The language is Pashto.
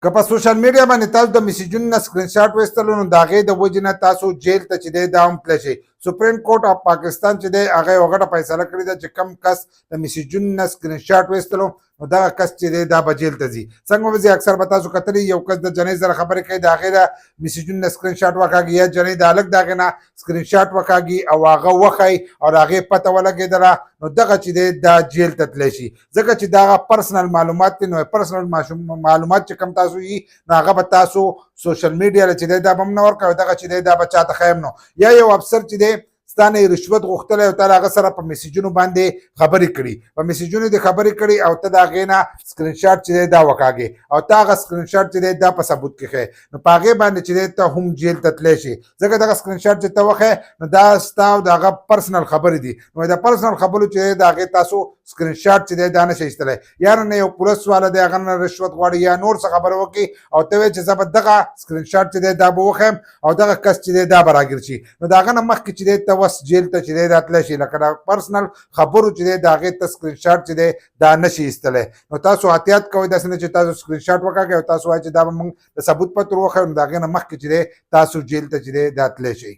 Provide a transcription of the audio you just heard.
که په سوشل میډیا باندې تاسو د میسیجونو نه سکرین شاټ وایستلو نو د هغې د وجې نه تاسو جیل ته چې دی دا هم تللی شئ. سپریم کورټ اف پاکستان چې دی هغه یوه غټه فیصله کړې ده چې کم کس د میسیجونو نه سکرین شاټ وایستلو نو دغه کس چې دی دا به جیل ته ځي. څنګه به ځي؟ اکثر به تاسو کتلي یو کس د جنۍ سره خبرې کوي د هغې د میسیجونو نه سکرین شاټ وکاږي، یا جنۍ د هلک د هغې نه سکرین شاټ وکاږي او هغه وښایي او د هغې پته ولګېدله نو دغه چې دی دا جیل ته تللی شي، ځکه چې دغه پرسنل معلومات دي. نو پرسنل معلومات چې کم تاسو یي نو هغه به تاسو سوشل میډیا له چې دی دا به هم نه ورکوئ، دغه چې دی دا به چاته ښیم نو. یا یو افسر چې دی ستا نه یې رشوت غوښتلی او تا د هغه سره په میسیجونو باندې خبرې کړي، په میسیجونو دې خبرې کړي او ته د هغې نه سکرین شاټ چې دی دا وکاږې او تا هغه سکرین شاټ چې دی دا په ثبوت کې ښیې نو په هغې باندې چې دی ته هم جیل ته تللی شي، ځکه دغه سکرین شاټ چې ته وښیې نو دا ستا او د هغه پرسنل خبرې دي. نو د پرسنل خبرو چې دی د هغې تاسو سکرین شاټ چې دی دا نه شئ ایستلی. یا نه یو پولیس والا دی هغه نه رشوت غواړي یا نور څه خبره وکړي او ته وایې چې زه به دغه سکرین شاټ چې دی دا به وښیم او دغه کس چې دی دا به راګیر شي، نو د هغه نه مخکې چې دی ته وس جیل ته چې دی دا تللی شي، لکه د پرسنل خبرو چې دی د هغې ته سکرین شاټ چې دی دا نه شي ایستلی. نو تاسو احتیاط کوئ، داسې نه چې تاسو سکرین شاټ وکاږئ او تاسو وایئ چې دا به موږ د ثبوت په تور وښیو نو د هغې نه مخکې چې دی تاسو جیل ته چې دی دا تللی شئ.